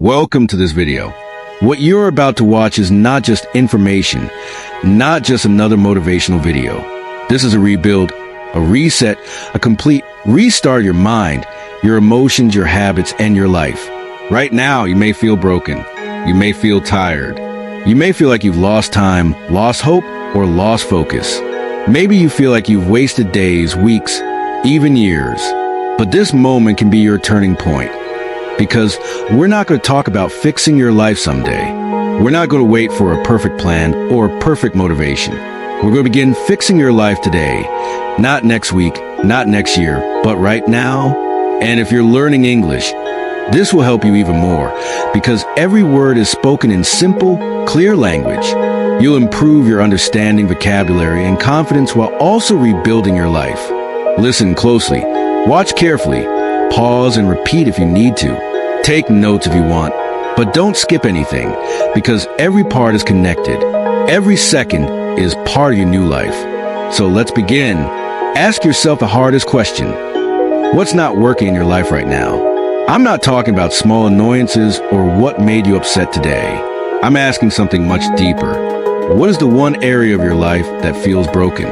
Welcome to this video. What you're about to watch is not just information, not just another motivational video. This is a rebuild, a reset, a complete restart of your mind, your emotions, your habits, and your life. Right now, you may feel broken. You may feel tired. You may feel like you've lost time, lost hope, or lost focus. Maybe you feel like you've wasted days, weeks, even years. But this moment can be your turning point. Because we're not going to talk about fixing your life someday. We're not going to wait for a perfect plan or perfect motivation. We're going to begin fixing your life today. Not next week, not next year, but right now. And if you're learning English, this will help you even more because every word is spoken in simple, clear language. You'll improve your understanding, vocabulary, and confidence while also rebuilding your life. Listen closely, watch carefully, pause and repeat if you need to. Take notes if you want, but don't skip anything because every part is connected. Every second is part of your new life. So let's begin. Ask yourself the hardest question. What's not working in your life right now? I'm not talking about small annoyances or what made you upset today. I'm asking something much deeper. What is the one area of your life that feels broken,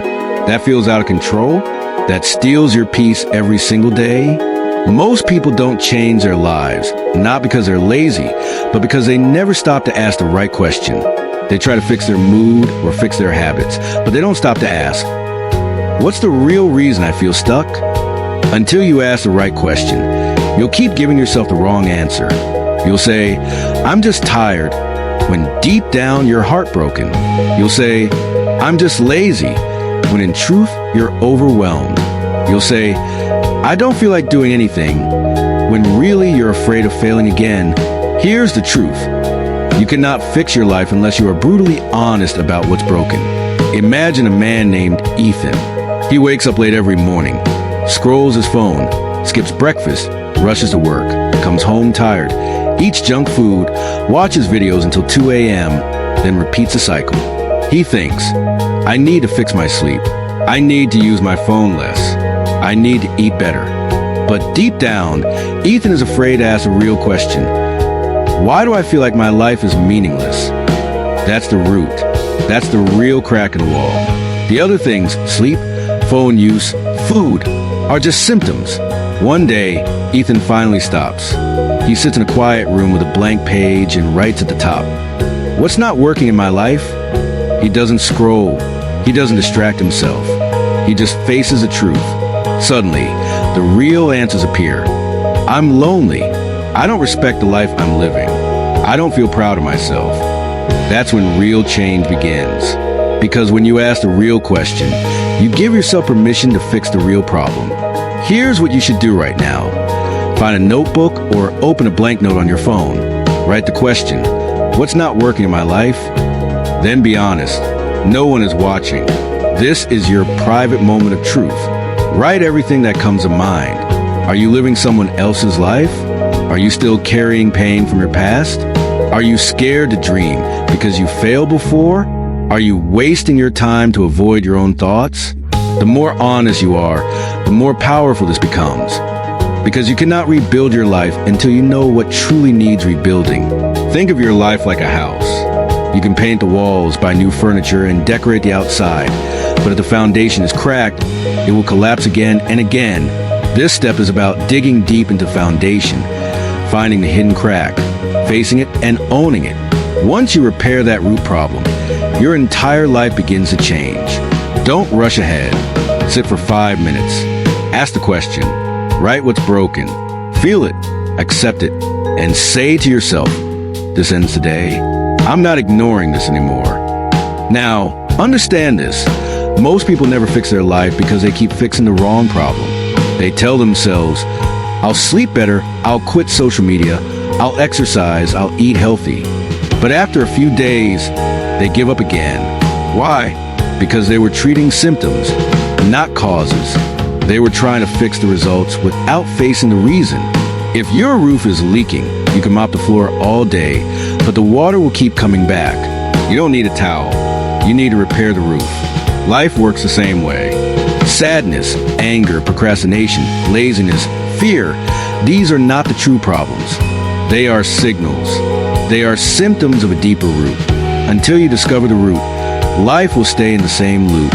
that feels out of control, that steals your peace every single day? Most people don't change their lives, not because they're lazy, but because they never stop to ask the right question. They try to fix their mood or fix their habits, but they don't stop to ask, what's the real reason I feel stuck? Until you ask the right question, you'll keep giving yourself the wrong answer. You'll say, I'm just tired, when deep down you're heartbroken. You'll say, I'm just lazy, when in truth you're overwhelmed. You'll say, I don't feel like doing anything, when really you're afraid of failing again. Here's the truth. You cannot fix your life unless you are brutally honest about what's broken. Imagine a man named Ethan. He wakes up late every morning, scrolls his phone, skips breakfast, rushes to work, comes home tired, eats junk food, watches videos until 2 a.m., then repeats the cycle. He thinks, I need to fix my sleep. I need to use my phone less. I need to eat better. But deep down, Ethan is afraid to ask a real question. Why do I feel like my life is meaningless? That's the root. That's the real crack in the wall. The other things, sleep, phone use, food, are just symptoms. One day, Ethan finally stops. He sits in a quiet room with a blank page and writes at the top, what's not working in my life? He doesn't scroll. He doesn't distract himself. He just faces the truth. Suddenly, the real answers appear. I'm lonely. I don't respect the life I'm living. I don't feel proud of myself. That's when real change begins. Because when you ask the real question, you give yourself permission to fix the real problem. Here's what you should do right now. Find a notebook or open a blank note on your phone. Write the question, what's not working in my life? Then be honest. No one is watching. This is your private moment of truth. Write everything that comes to mind. Are you living someone else's life? Are you still carrying pain from your past? Are you scared to dream because you failed before? Are you wasting your time to avoid your own thoughts? The more honest you are, the more powerful this becomes. Because you cannot rebuild your life until you know what truly needs rebuilding. Think of your life like a house. You can paint the walls, buy new furniture, and decorate the outside. But if the foundation is cracked, it will collapse again and again. This step is about digging deep into foundation, finding the hidden crack, facing it, and owning it. Once you repair that root problem, your entire life begins to change. Don't rush ahead. Sit for 5 minutes. Ask the question. Write what's broken. Feel it. Accept it. And say to yourself, this ends today. I'm not ignoring this anymore. Now, understand this. Most people never fix their life because they keep fixing the wrong problem. They tell themselves, I'll sleep better, I'll quit social media, I'll exercise, I'll eat healthy. But after a few days, they give up again. Why? Because they were treating symptoms, not causes. They were trying to fix the results without facing the reason. If your roof is leaking, you can mop the floor all day, but the water will keep coming back. You don't need a towel. You need to repair the roof. Life works the same way. Sadness, anger, procrastination, laziness, fear, these are not the true problems. They are signals. They are symptoms of a deeper root. Until you discover the root, life will stay in the same loop.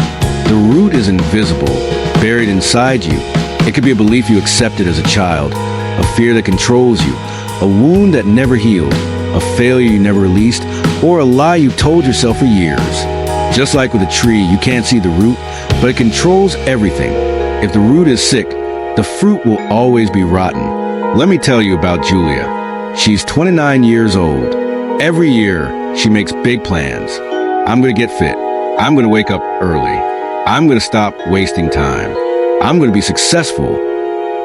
The root is invisible, buried inside you. It could be a belief you accepted as a child, a fear that controls you, a wound that never healed, a failure you never released, or a lie you told yourself for years. Just like with a tree, you can't see the root, but it controls everything. If the root is sick, the fruit will always be rotten. Let me tell you about Julia. She's 29 years old. Every year, she makes big plans. I'm going to get fit. I'm going to wake up early. I'm going to stop wasting time. I'm going to be successful.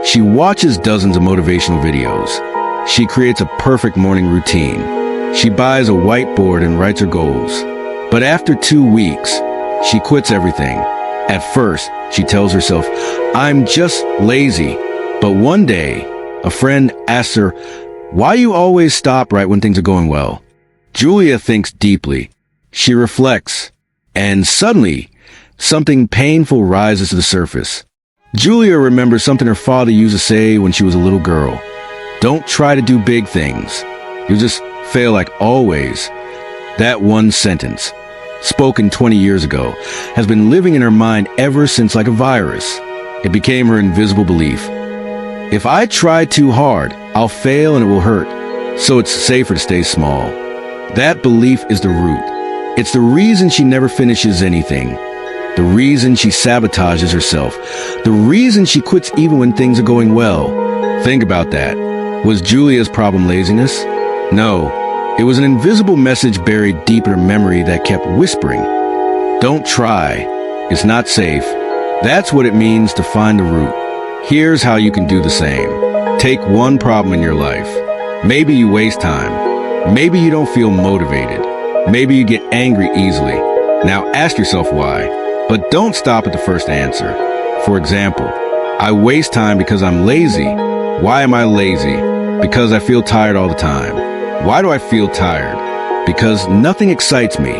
She watches dozens of motivational videos. She creates a perfect morning routine. She buys a whiteboard and writes her goals. But after 2 weeks, she quits everything. At first, she tells herself, I'm just lazy. But one day, a friend asks her, why you always stop right when things are going well? Julia thinks deeply. She reflects. And suddenly, something painful rises to the surface. Julia remembers something her father used to say when she was a little girl. Don't try to do big things. You'll just fail like always. That one sentence, spoken 20 years ago, has been living in her mind ever since like a virus. It became her invisible belief. If I try too hard, I'll fail and it will hurt. So it's safer to stay small. That belief is the root. It's the reason she never finishes anything. The reason she sabotages herself. The reason she quits even when things are going well. Think about that. Was Julia's problem laziness? No. It was an invisible message buried deep in her memory that kept whispering, don't try. It's not safe. That's what it means to find the root. Here's how you can do the same. Take one problem in your life. Maybe you waste time. Maybe you don't feel motivated. Maybe you get angry easily. Now ask yourself why. But don't stop at the first answer. For example, I waste time because I'm lazy. Why am I lazy? Because I feel tired all the time. Why do I feel tired? Because nothing excites me.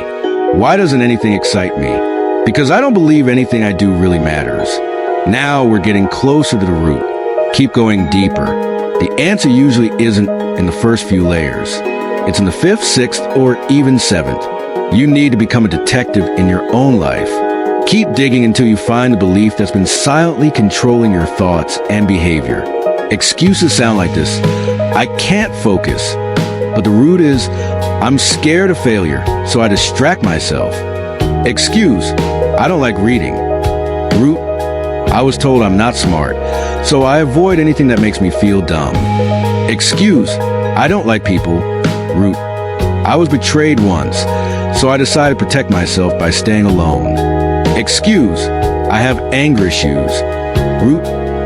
Why doesn't anything excite me? Because I don't believe anything I do really matters. Now we're getting closer to the root. Keep going deeper. The answer usually isn't in the first few layers. It's in the 5th, 6th, or even 7th. You need to become a detective in your own life. Keep digging until you find the belief that's been silently controlling your thoughts and behavior. Excuses sound like this. I can't focus. But the root is, I'm scared of failure, so I distract myself. Excuse, I don't like reading. Root, I was told I'm not smart, so I avoid anything that makes me feel dumb. Excuse, I don't like people. Root, I was betrayed once, so I decided to protect myself by staying alone. Excuse, I have anger issues. Root,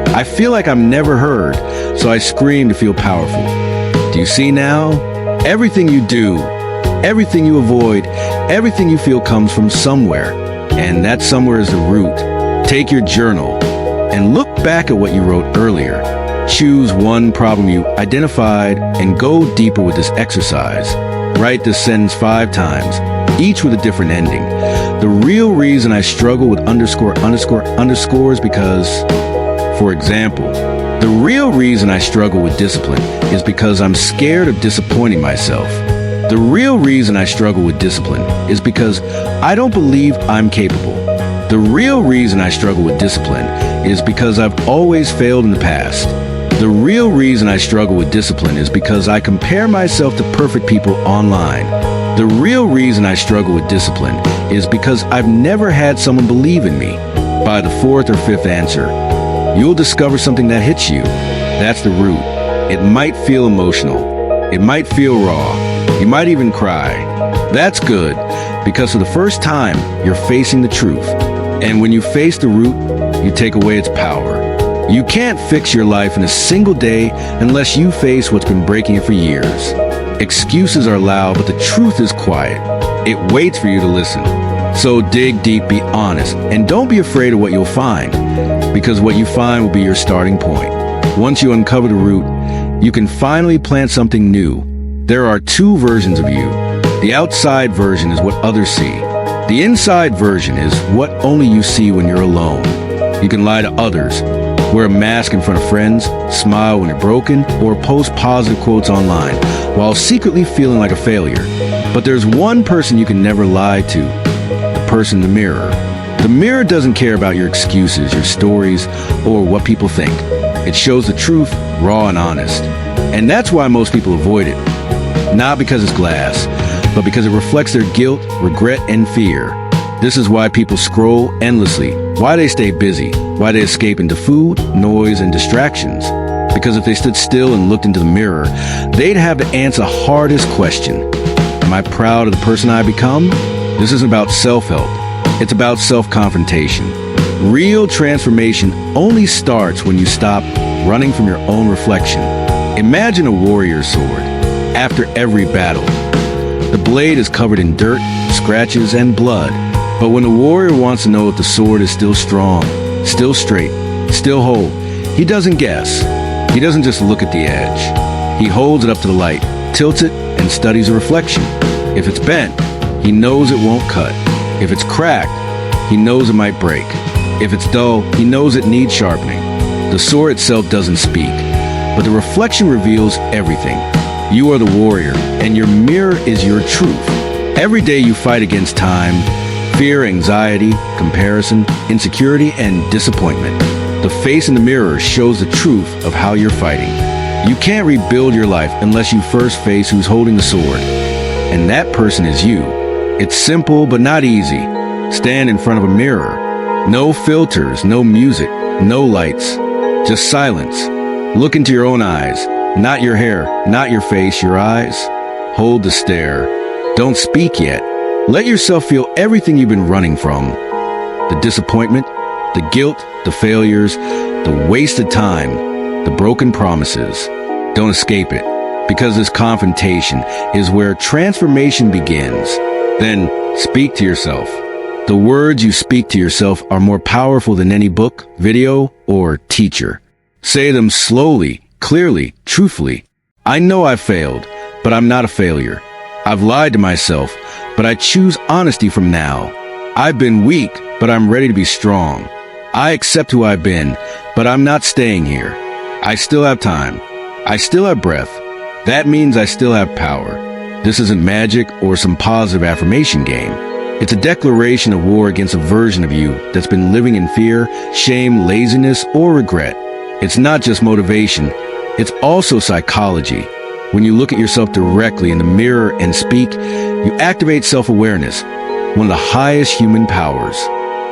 I feel like I'm never heard, so I scream to feel powerful. Do you see now? Everything you do, everything you avoid, everything you feel comes from somewhere, and that somewhere is the root. Take your journal and look back at what you wrote earlier. Choose one problem you identified and go deeper with this exercise. Write this sentence 5 times, each with a different ending. The real reason I struggle with underscore is because, for example, the real reason I struggle with discipline is because I'm scared of disappointing myself. The real reason I struggle with discipline is because I don't believe I'm capable. The real reason I struggle with discipline is because I've always failed in the past. The real reason I struggle with discipline is because I compare myself to perfect people online. The real reason I struggle with discipline is because I've never had someone believe in me. By the 4th or 5th answer, you'll discover something that hits you. That's the root. It might feel emotional. It might feel raw. You might even cry. That's good, because for the first time, you're facing the truth. And when you face the root, you take away its power. You can't fix your life in a single day unless you face what's been breaking it for years. Excuses are loud, but the truth is quiet. It waits for you to listen. So dig deep, be honest, and don't be afraid of what you'll find, because what you find will be your starting point. Once you uncover the root, you can finally plant something new. There are 2 versions of you. The outside version is what others see. The inside version is what only you see when you're alone. You can lie to others. Wear a mask in front of friends, smile when you're broken, or post positive quotes online while secretly feeling like a failure. But there's one person you can never lie to, the person in the mirror. The mirror doesn't care about your excuses, your stories, or what people think. It shows the truth, raw and honest. And that's why most people avoid it. Not because it's glass, but because it reflects their guilt, regret, and fear. This is why people scroll endlessly, why they stay busy, why they escape into food, noise, and distractions. Because if they stood still and looked into the mirror, they'd have to answer the hardest question. Am I proud of the person I become? This isn't about self-help. It's about self-confrontation. Real transformation only starts when you stop running from your own reflection. Imagine a warrior's sword. After every battle, the blade is covered in dirt, scratches, and blood. But when the warrior wants to know if the sword is still strong, still straight, still whole, he doesn't guess. He doesn't just look at the edge. He holds it up to the light, tilts it, and studies the reflection. If it's bent, he knows it won't cut. If it's cracked, he knows it might break. If it's dull, he knows it needs sharpening. The sword itself doesn't speak, but the reflection reveals everything. You are the warrior, and your mirror is your truth. Every day you fight against time, fear, anxiety, comparison, insecurity, and disappointment. The face in the mirror shows the truth of how you're fighting. You can't rebuild your life unless you first face who's holding the sword. And that person is you. It's simple, but not easy. Stand in front of a mirror. No filters, no music, no lights. Just silence. Look into your own eyes. Not your hair, not your face, your eyes. Hold the stare. Don't speak yet. Let yourself feel everything you've been running from. The disappointment, the guilt, the failures, the wasted time, the broken promises. Don't escape it, because this confrontation is where transformation begins. Then speak to yourself. The words you speak to yourself are more powerful than any book, video, or teacher. Say them slowly, clearly, truthfully. I know I've failed, but I'm not a failure. I've lied to myself, but I choose honesty from now. I've been weak, but I'm ready to be strong. I accept who I've been, but I'm not staying here. I still have time. I still have breath. That means I still have power. This isn't magic or some positive affirmation game. It's a declaration of war against a version of you that's been living in fear, shame, laziness, or regret. It's not just motivation. It's also psychology. When you look at yourself directly in the mirror and speak, you activate self-awareness, one of the highest human powers.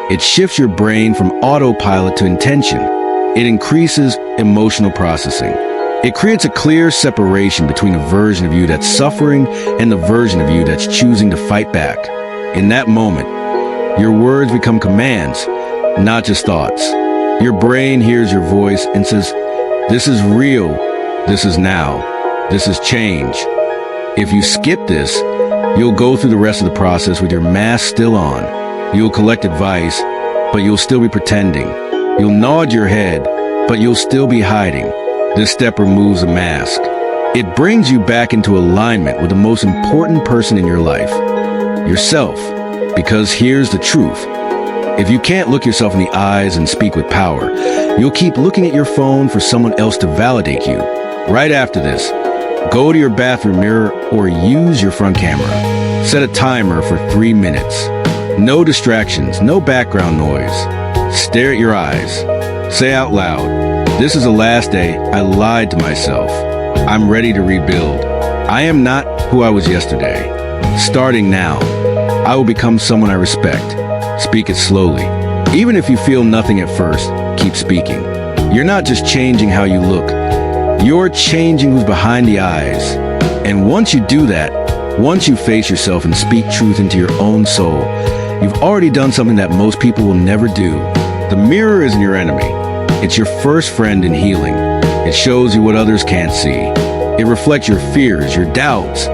It shifts your brain from autopilot to intention. It increases emotional processing. It creates a clear separation between the version of you that's suffering and the version of you that's choosing to fight back. In that moment, your words become commands, not just thoughts. Your brain hears your voice and says, "This is real. This is now. This is change." If you skip this, you'll go through the rest of the process with your mask still on. You'll collect advice, but you'll still be pretending. You'll nod your head, but you'll still be hiding. This step removes the mask. It brings you back into alignment with the most important person in your life, yourself. Because here's the truth. If you can't look yourself in the eyes and speak with power, you'll keep looking at your phone for someone else to validate you. Right after this, go to your bathroom mirror or use your front camera. Set a timer for 3 minutes. No distractions, no background noise. Stare at your eyes. Say out loud, "This is the last day I lied to myself. I'm ready to rebuild. I am not who I was yesterday. Starting now, I will become someone I respect." Speak it slowly. Even if you feel nothing at first, keep speaking. You're not just changing how you look. You're changing who's behind the eyes. And once you do that, once you face yourself and speak truth into your own soul, you've already done something that most people will never do. The mirror isn't your enemy. It's your first friend in healing. It shows you what others can't see. It reflects your fears, your doubts,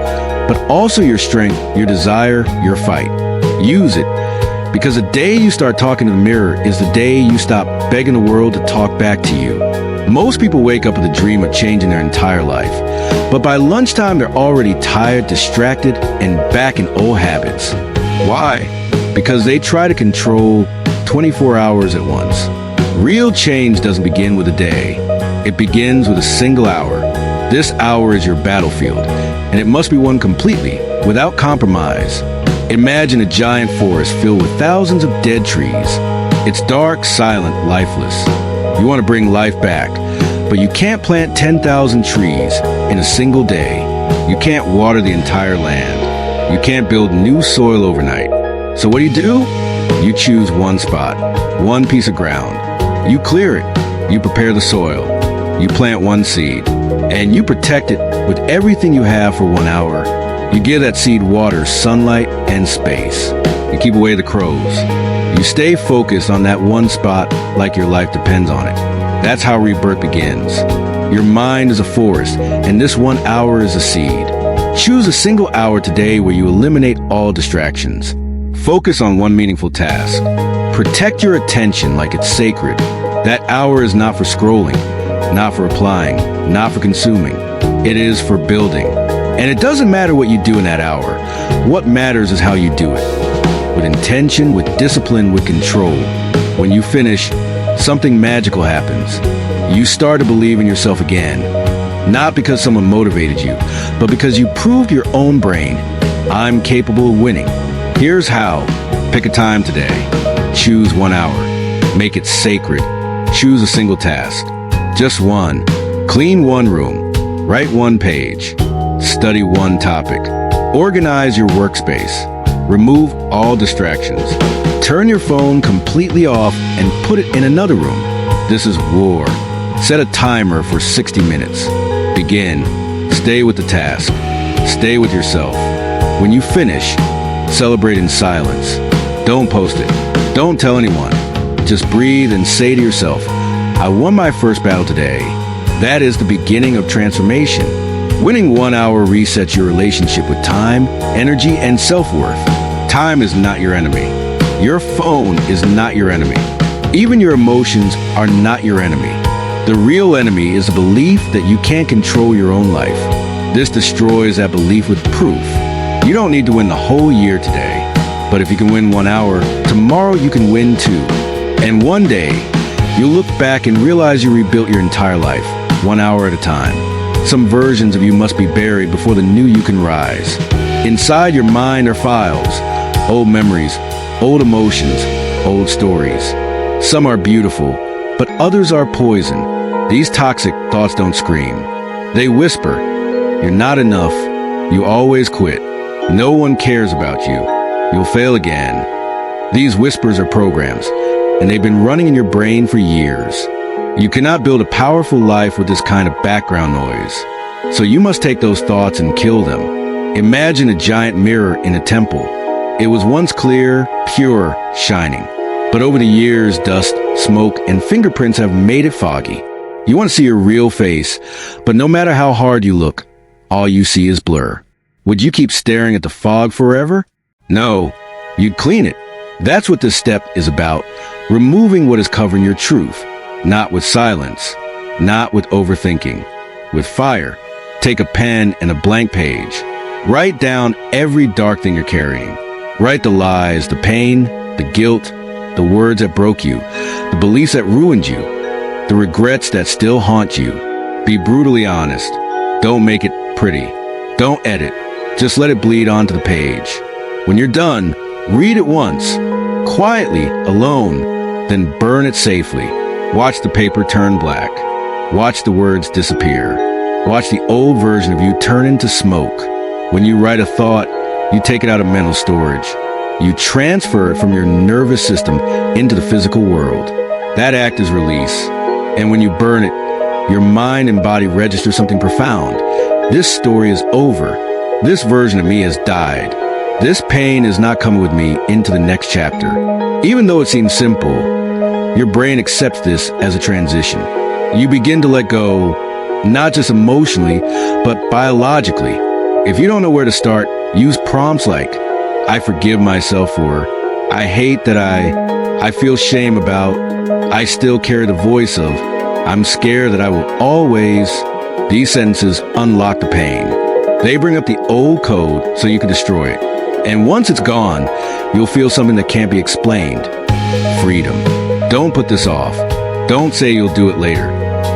but also your strength, your desire, your fight. Use it, because the day you start talking to the mirror is the day you stop begging the world to talk back to you. Most people wake up with a dream of changing their entire life, but by lunchtime they're already tired, distracted, and back in old habits. Why? Because they try to control 24 hours at once. Real change doesn't begin with a day. It begins with a single hour. This hour is your battlefield, and it must be won completely, without compromise. Imagine a giant forest filled with thousands of dead trees. It's dark, silent, lifeless. You want to bring life back, but you can't plant 10,000 trees in a single day. You can't water the entire land. You can't build new soil overnight. So what do? You choose one spot, one piece of ground. You clear it. You prepare the soil. You plant one seed, and you protect it with everything you have for 1 hour. You give that seed water, sunlight, and space. You keep away the crows. You stay focused on that one spot like your life depends on it. That's how rebirth begins. Your mind is a forest, and this 1 hour is a seed. Choose a single hour today where you eliminate all distractions. Focus on one meaningful task. Protect your attention like it's sacred. That hour is not for scrolling, not for applying, not for consuming. It is for building. And it doesn't matter what you do in that hour. What matters is how you do it. With intention, with discipline, with control. When you finish, something magical happens. You start to believe in yourself again. Not because someone motivated you, but because you proved your own brain, I'm capable of winning. Here's how. Pick a time today. Choose 1 hour. Make it sacred. Choose a single task. Just one. Clean one room. Write one page. Study one topic. Organize your workspace. Remove all distractions. Turn your phone completely off and put it in another room. This is war. Set a timer for 60 minutes. Begin. Stay with the task. Stay with yourself. When you finish, celebrate in silence. Don't post it. Don't tell anyone. Just breathe and say to yourself, I won my first battle today. That is the beginning of transformation. Winning 1 hour resets your relationship with time, energy, and self-worth. Time is not your enemy. Your phone is not your enemy. Even your emotions are not your enemy. The real enemy is the belief that you can't control your own life. This destroys that belief with proof. You don't need to win the whole year today. But if you can win 1 hour, tomorrow you can win 2. And one day, you'll look back and realize you rebuilt your entire life, 1 hour at a time. Some versions of you must be buried before the new you can rise. Inside your mind are files, old memories, old emotions, old stories. Some are beautiful, but others are poison. These toxic thoughts don't scream. They whisper, you're not enough. You always quit. No one cares about you. You'll fail again. These whispers are programs, and they've been running in your brain for years. You cannot build a powerful life with this kind of background noise. So you must take those thoughts and kill them. Imagine a giant mirror in a temple. It was once clear, pure, shining. But over the years, dust, smoke, and fingerprints have made it foggy. You want to see your real face, but no matter how hard you look, all you see is blur. Would you keep staring at the fog forever? No, you'd clean it. That's what this step is about. Removing what is covering your truth. Not with silence, not with overthinking, with fire. Take a pen and a blank page. Write down every dark thing you're carrying. Write the lies, the pain, the guilt, the words that broke you, the beliefs that ruined you, the regrets that still haunt you. Be brutally honest. Don't make it pretty. Don't edit. Just let it bleed onto the page. When you're done, read it once, quietly, alone, then burn it safely. Watch the paper turn black. Watch the words disappear. Watch the old version of you turn into smoke. When you write a thought, you take it out of mental storage. You transfer it from your nervous system into the physical world. That act is release. And when you burn it, your mind and body register something profound. This story is over. This version of me has died. This pain is not coming with me into the next chapter. Even though it seems simple, your brain accepts this as a transition. You begin to let go, not just emotionally, but biologically. If you don't know where to start, use prompts like, I forgive myself for, I hate that I feel shame about, I still carry the voice of, I'm scared that I will always. These sentences unlock the pain. They bring up the old code so you can destroy it. And once it's gone, you'll feel something that can't be explained. Freedom. Don't put this off. Don't say you'll do it later.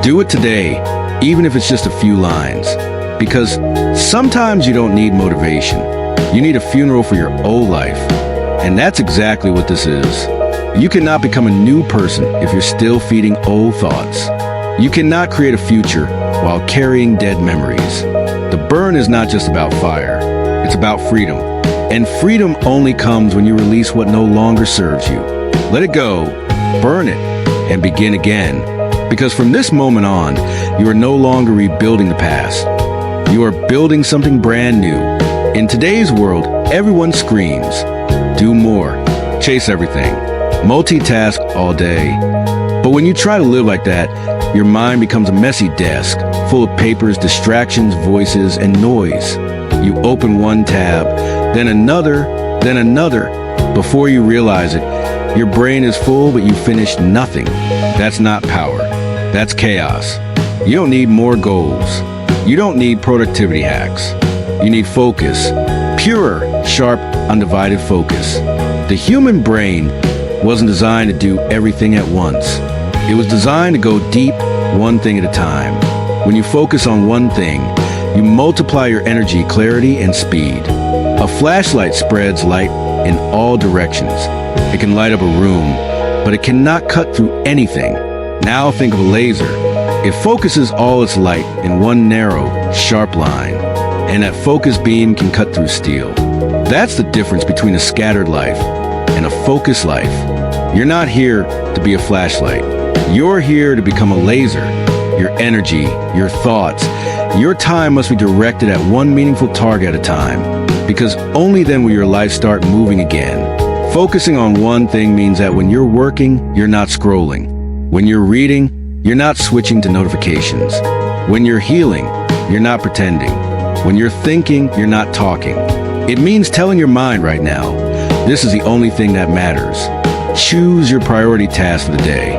Do it today, even if it's just a few lines. Because sometimes you don't need motivation. You need a funeral for your old life. And that's exactly what this is. You cannot become a new person if you're still feeding old thoughts. You cannot create a future while carrying dead memories. The burn is not just about fire. It's about freedom. And freedom only comes when you release what no longer serves you. Let it go, burn it, and begin again. Because from this moment on, you are no longer rebuilding the past. You are building something brand new. In today's world, everyone screams, do more, chase everything, multitask all day. But when you try to live like that, your mind becomes a messy desk, full of papers, distractions, voices, and noise. You open one tab, then another. Before you realize it, your brain is full, but you finish nothing. That's not power. That's chaos. You don't need more goals. You don't need productivity hacks. You need focus. Pure, sharp, undivided focus. The human brain wasn't designed to do everything at once. It was designed to go deep, one thing at a time. When you focus on one thing, you multiply your energy, clarity, and speed. A flashlight spreads light in all directions. It can light up a room, but it cannot cut through anything. Now think of a laser. It focuses all its light in one narrow, sharp line, and that focused beam can cut through steel. That's the difference between a scattered life and a focused life. You're not here to be a flashlight. You're here to become a laser. Your energy, your thoughts, your time must be directed at one meaningful target at a time, because only then will your life start moving again. Focusing on one thing means that when you're working, you're not scrolling. When you're reading, you're not switching to notifications. When you're healing, you're not pretending. When you're thinking, you're not talking. It means telling your mind right now, this is the only thing that matters. Choose your priority task for the day.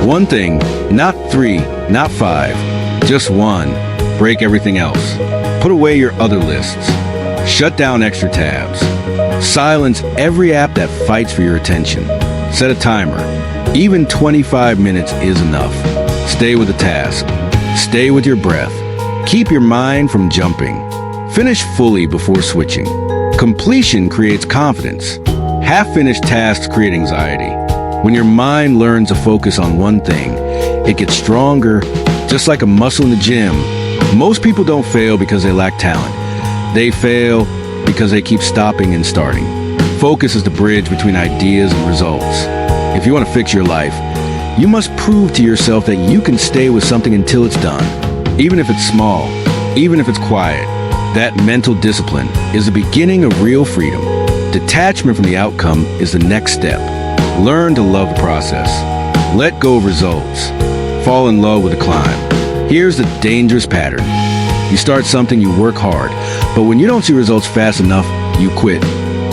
One thing, not 3, not 5, just one. Break everything else. Put away your other lists. Shut down extra tabs. Silence every app that fights for your attention. Set a timer. Even 25 minutes is enough. Stay with the task. Stay with your breath. Keep your mind from jumping. Finish fully before switching. Completion creates confidence. Half-finished tasks create anxiety. When your mind learns to focus on one thing, it gets stronger, just like a muscle in the gym. Most people don't fail because they lack talent. They fail because they keep stopping and starting. Focus is the bridge between ideas and results. If you want to fix your life, you must prove to yourself that you can stay with something until it's done. Even if it's small, even if it's quiet, that mental discipline is the beginning of real freedom. Detachment from the outcome is the next step. Learn to love the process. Let go of results. Fall in love with the climb. Here's the dangerous pattern. You start something, you work hard, but when you don't see results fast enough, you quit.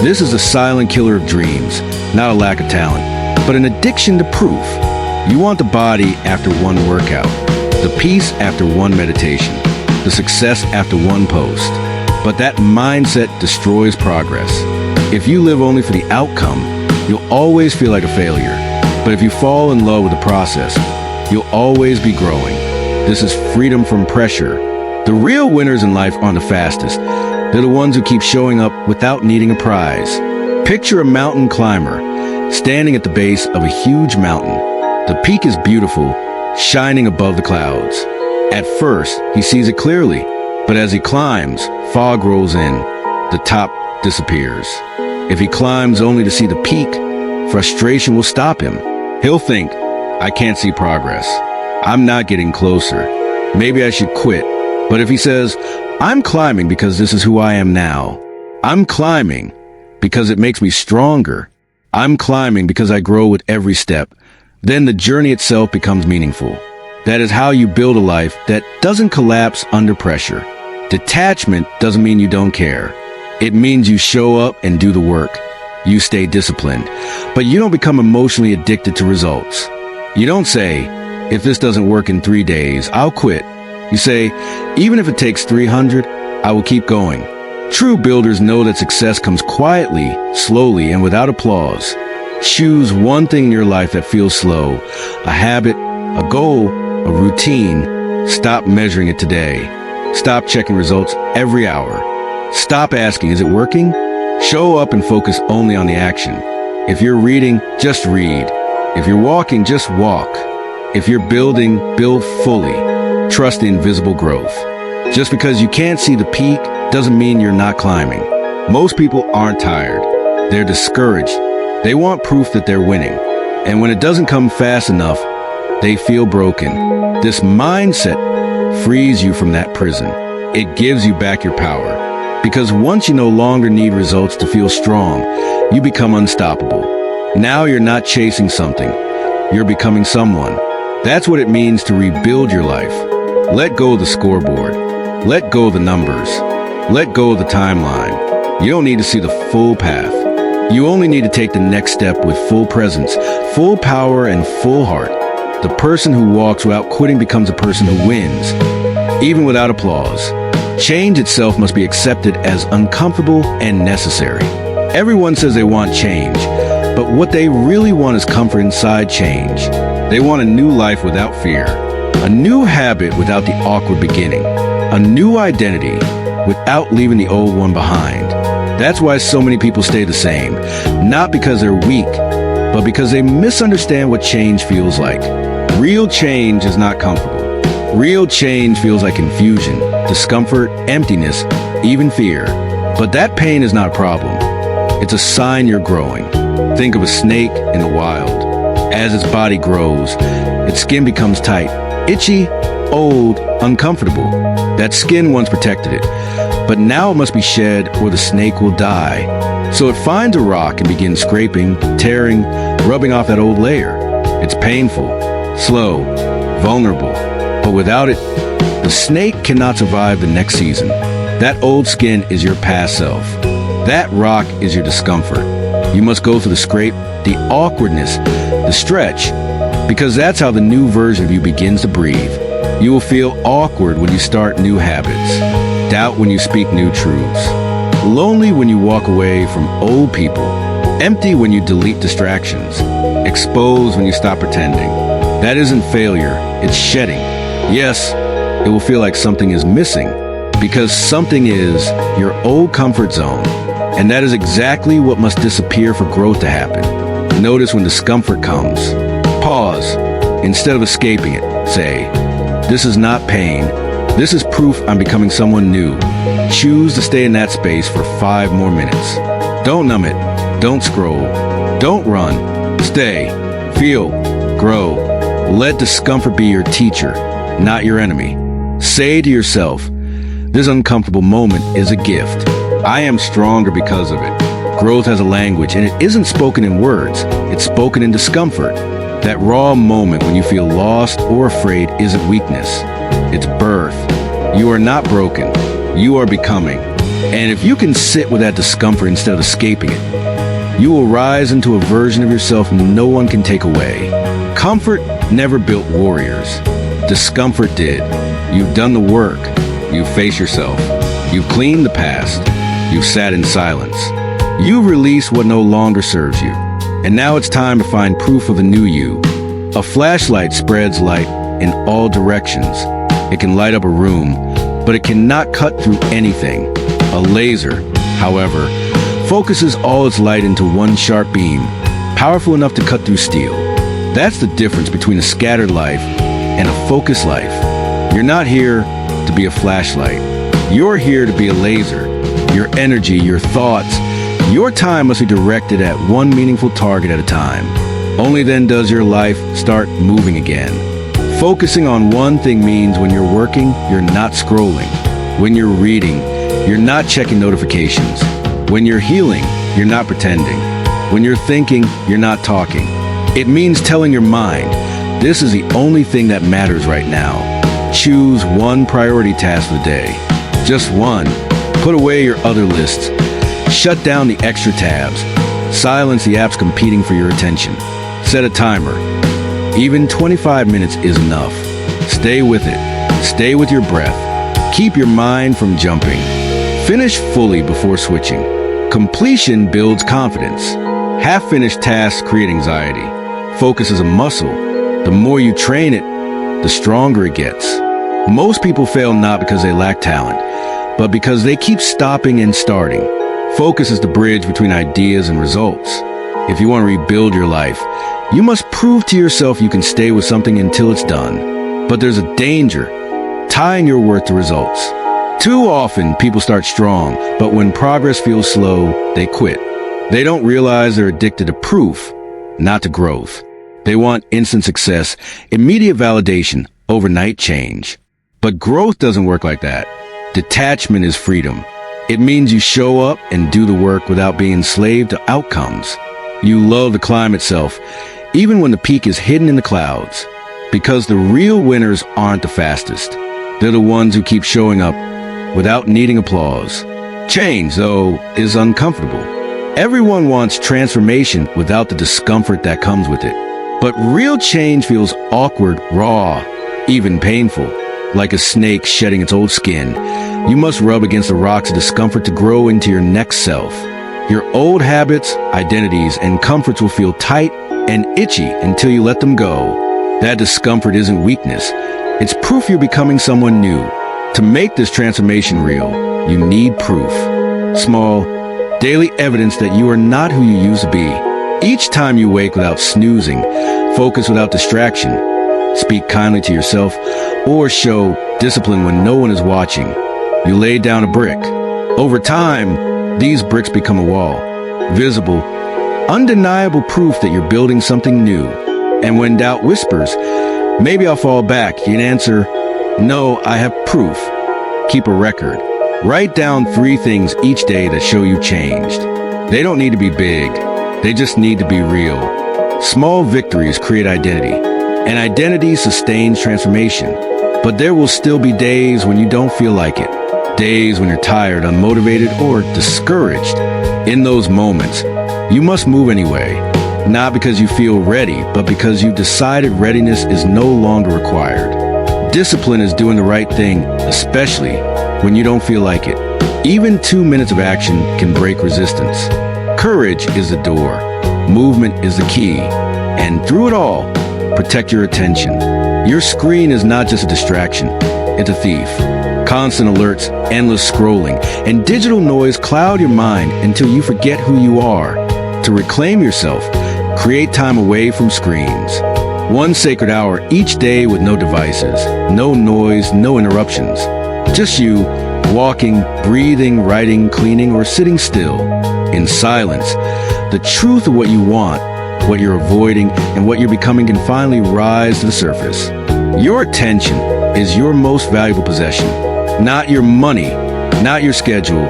This is a silent killer of dreams, not a lack of talent, but an addiction to proof. You want the body after one workout, the peace after one meditation, the success after one post. But that mindset destroys progress. If you live only for the outcome, you'll always feel like a failure. But if you fall in love with the process, you'll always be growing. This is freedom from pressure. The real winners in life aren't the fastest. They're the ones who keep showing up without needing a prize. Picture a mountain climber standing at the base of a huge mountain. The peak is beautiful, shining above the clouds. At first, he sees it clearly, but as he climbs, fog rolls in. The top disappears. If he climbs only to see the peak, frustration will stop him. He'll think, I can't see progress. I'm not getting closer. Maybe I should quit. But if he says, I'm climbing because this is who I am now. I'm climbing because it makes me stronger. I'm climbing because I grow with every step. Then the journey itself becomes meaningful. That is how you build a life that doesn't collapse under pressure. Detachment doesn't mean you don't care. It means you show up and do the work. You stay disciplined, but you don't become emotionally addicted to results. You don't say, if this doesn't work in 3 days, I'll quit. You say, even if it takes 300, I will keep going. True builders know that success comes quietly, slowly, and without applause. Choose one thing in your life that feels slow, a habit, A goal, a routine, stop measuring it today. Stop checking results every hour. Stop asking, is it working? Show up and focus only on the action. If you're reading, just read. If you're walking, just walk. If you're building, build fully. Trust the invisible growth. Just because you can't see the peak doesn't mean you're not climbing. Most people aren't tired. They're discouraged. They want proof that they're winning. And when it doesn't come fast enough, they feel broken. This mindset frees you from that prison. It gives you back your power. Because once you no longer need results to feel strong, you become unstoppable. Now you're not chasing something. You're becoming someone. That's what it means to rebuild your life. Let go of the scoreboard. Let go of the numbers. Let go of the timeline. You don't need to see the full path. You only need to take the next step with full presence, full power, and full heart. The person who walks without quitting becomes a person who wins, even without applause. Change itself must be accepted as uncomfortable and necessary. Everyone says they want change, but what they really want is comfort inside change. They want a new life without fear, a new habit without the awkward beginning, a new identity without leaving the old one behind. That's why so many people stay the same, not because they're weak, but because they misunderstand what change feels like. Real change is not comfortable. Real change feels like confusion, discomfort, emptiness, even fear. But that pain is not a problem. It's a sign you're growing. Think of a snake in the wild. As its body grows, its skin becomes tight, itchy, old, uncomfortable. That skin once protected it, but now it must be shed or the snake will die. So it finds a rock and begins scraping, tearing, rubbing off that old layer. It's painful, slow, vulnerable. But without it, the snake cannot survive the next season. That old skin is your past self. That rock is your discomfort. You must go through the scrape, the awkwardness, the stretch, because that's how the new version of you begins to breathe. You will feel awkward when you start new habits, doubt when you speak new truths, lonely when you walk away from old people, empty when you delete distractions, exposed when you stop pretending. That isn't failure, it's shedding. Yes, it will feel like something is missing, because something is your old comfort zone, and that is exactly what must disappear for growth to happen. Notice when discomfort comes. Pause. Instead of escaping it, say, this is not pain. This is proof I'm becoming someone new. Choose to stay in that space for 5 more minutes. Don't numb it. Don't scroll. Don't run. Stay. Feel. Grow. Let discomfort be your teacher, not your enemy. Say to yourself, this uncomfortable moment is a gift. I am stronger because of it. Growth has a language, and it isn't spoken in words. It's spoken in discomfort. That raw moment when you feel lost or afraid isn't weakness. It's birth. You are not broken. You are becoming. And if you can sit with that discomfort instead of escaping it, you will rise into a version of yourself no one can take away. Comfort never built warriors. Discomfort did. You've done the work. You've faced yourself. You've cleaned the past. You've sat in silence. You've released what no longer serves you. And now it's time to find proof of the new you. A flashlight spreads light in all directions. It can light up a room, but it cannot cut through anything. A laser, however, focuses all its light into one sharp beam, powerful enough to cut through steel. That's the difference between a scattered life and a focused life. You're not here to be a flashlight. You're here to be a laser. Your energy, your thoughts, your time must be directed at one meaningful target at a time. Only then does your life start moving again. Focusing on one thing means when you're working, you're not scrolling. When you're reading, you're not checking notifications. When you're healing, you're not pretending. When you're thinking, you're not talking. It means telling your mind, this is the only thing that matters right now. Choose one priority task for the day. Just one. Put away your other lists. Shut down the extra tabs. Silence the apps competing for your attention. Set a timer. Even 25 minutes is enough. Stay with it. Stay with your breath. Keep your mind from jumping. Finish fully before switching. Completion builds confidence. Half-finished tasks create anxiety. Focus is a muscle. The more you train it, the stronger it gets. Most people fail not because they lack talent, but because they keep stopping and starting. Focus is the bridge between ideas and results. If you want to rebuild your life, you must prove to yourself you can stay with something until it's done. But there's a danger, tying your worth to results. Too often, people start strong, but when progress feels slow, they quit. They don't realize they're addicted to proof, not to growth. They want instant success, immediate validation, overnight change. But growth doesn't work like that. Detachment is freedom. It means you show up and do the work without being enslaved to outcomes. You love the climb itself, even when the peak is hidden in the clouds. Because the real winners aren't the fastest. They're the ones who keep showing up without needing applause. Change, though, is uncomfortable. Everyone wants transformation without the discomfort that comes with it. But real change feels awkward, raw, even painful. Like a snake shedding its old skin, you must rub against the rocks of discomfort to grow into your next self. Your old habits, identities, and comforts will feel tight and itchy until you let them go. That discomfort isn't weakness. It's proof you're becoming someone new. To make this transformation real, you need proof. Small, daily evidence that you are not who you used to be. Each time you wake without snoozing, focus without distraction, speak kindly to yourself, or show discipline when no one is watching, you lay down a brick. Over time, these bricks become a wall. Visible, undeniable proof that you're building something new. And when doubt whispers, maybe I'll fall back, you can answer, no, I have proof. Keep a record. Write down 3 things each day that show you changed. They don't need to be big. They just need to be real. Small victories create identity, and identity sustains transformation. But there will still be days when you don't feel like it. Days when you're tired, unmotivated, or discouraged. In those moments, you must move anyway. Not because you feel ready, but because you've decided readiness is no longer required. Discipline is doing the right thing, especially when you don't feel like it. Even 2 minutes of action can break resistance. Courage is the door. Movement is the key. And through it all, protect your attention. Your screen is not just a distraction, it's a thief. Constant alerts, endless scrolling, and digital noise cloud your mind until you forget who you are. To reclaim yourself, create time away from screens. 1 sacred hour each day with no devices, no noise, no interruptions. Just you, walking, breathing, writing, cleaning, or sitting still. In silence, the truth of what you want, what you're avoiding, and what you're becoming can finally rise to the surface. Your attention is your most valuable possession. Not your money, not your schedule,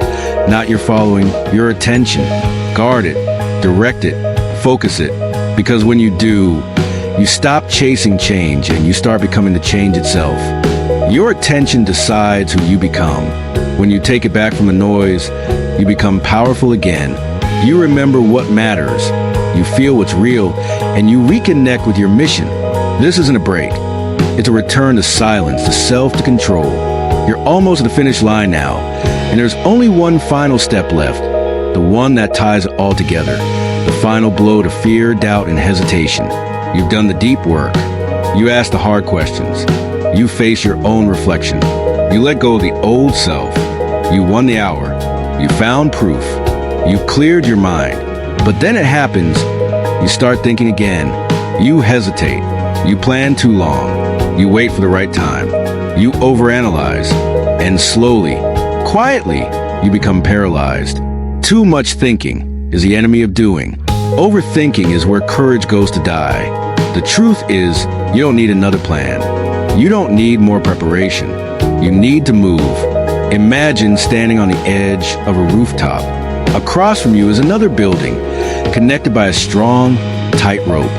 not your following, your attention. Guard it, direct it, focus it. Because when you do, you stop chasing change and you start becoming the change itself. Your attention decides who you become. When you take it back from the noise, you become powerful again. You remember what matters. You feel what's real, and you reconnect with your mission. This isn't a break. It's a return to silence, to self, to control. You're almost at the finish line now, and there's only one final step left, the one that ties it all together, the final blow to fear, doubt, and hesitation. You've done the deep work. You ask the hard questions. You face your own reflection. You let go of the old self. You won the hour. You found proof. You've cleared your mind. But then it happens. You start thinking again. You hesitate. You plan too long. You wait for the right time. You overanalyze. And slowly, quietly, you become paralyzed. Too much thinking is the enemy of doing. Overthinking is where courage goes to die. The truth is, you don't need another plan. You don't need more preparation. You need to move. Imagine standing on the edge of a rooftop. Across from you is another building, connected by a strong, tight rope.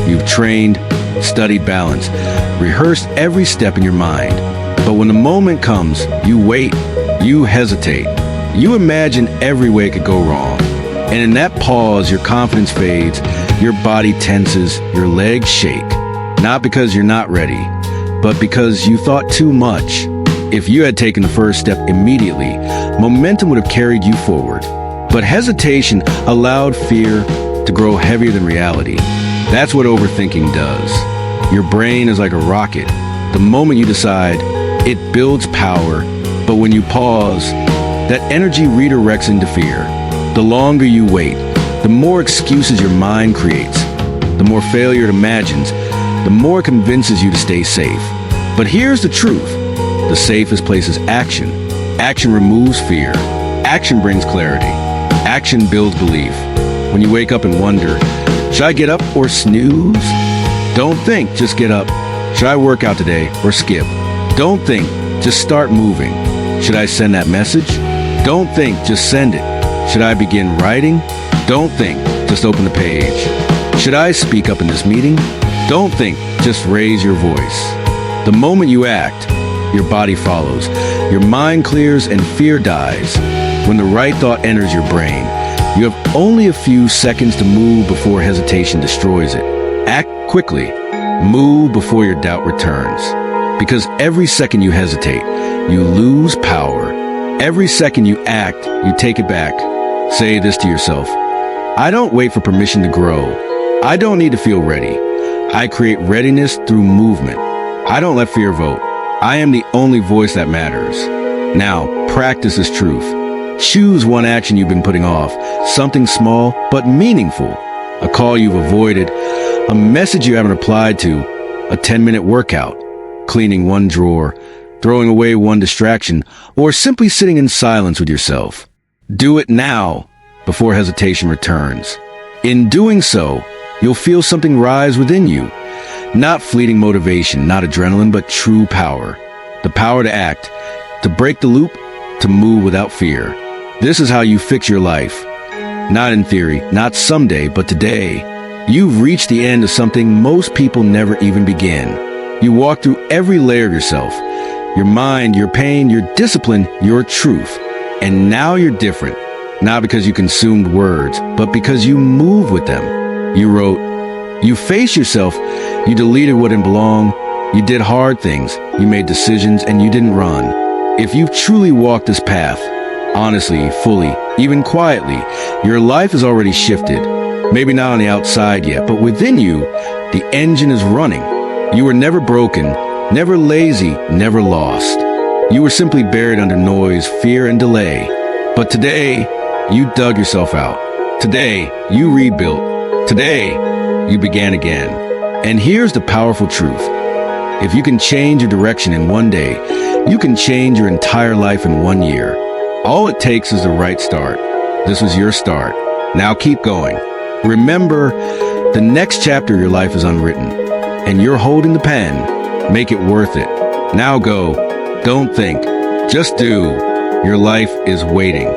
You've trained, studied balance, rehearsed every step in your mind. But when the moment comes, you wait, you hesitate. You imagine every way it could go wrong. And in that pause, your confidence fades, your body tenses, your legs shake. Not because you're not ready, but because you thought too much. If you had taken the first step immediately, momentum would have carried you forward. But hesitation allowed fear to grow heavier than reality. That's what overthinking does. Your brain is like a rocket. The moment you decide, it builds power, but when you pause, that energy redirects into fear. The longer you wait, the more excuses your mind creates, the more failure it imagines, the more it convinces you to stay safe. But here's the truth. The safest place is action. Action removes fear. Action brings clarity. Action builds belief. When you wake up and wonder, should I get up or snooze? Don't think, just get up. Should I work out today or skip? Don't think, just start moving. Should I send that message? Don't think, just send it. Should I begin writing? Don't think, just open the page. Should I speak up in this meeting? Don't think, just raise your voice. The moment you act, your body follows. Your mind clears and fear dies. When the right thought enters your brain, you have only a few seconds to move before hesitation destroys it. Act quickly. Move before your doubt returns. Because every second you hesitate, you lose power. Every second you act, you take it back. Say this to yourself. I don't wait for permission to grow. I don't need to feel ready. I create readiness through movement. I don't let fear vote. I am the only voice that matters. Now, practice this truth. Choose one action you've been putting off, something small but meaningful. A call you've avoided, a message you haven't replied to, a 10-minute workout, cleaning one drawer, throwing away one distraction, or simply sitting in silence with yourself. Do it now, before hesitation returns. In doing so, you'll feel something rise within you. Not fleeting motivation, not adrenaline, but true power. The power to act, to break the loop, to move without fear. This is how you fix your life. Not in theory, not someday, but today. You've reached the end of something most people never even begin. You walk through every layer of yourself. Your mind, your pain, your discipline, your truth. And now you're different. Not because you consumed words, but because you move with them. You wrote, you faced yourself, you deleted what didn't belong, you did hard things, you made decisions, and you didn't run. If you've truly walked this path, honestly, fully, even quietly, your life has already shifted. Maybe not on the outside yet, but within you, the engine is running. You were never broken, never lazy, never lost. You were simply buried under noise, fear, and delay. But today, you dug yourself out. Today, you rebuilt. Today, you began again. And here's the powerful truth. If you can change your direction in one day, you can change your entire life in 1 year. All it takes is the right start. This was your start. Now keep going. Remember, the next chapter of your life is unwritten, and you're holding the pen. Make it worth it. Now go. Don't think. Just do. Your life is waiting.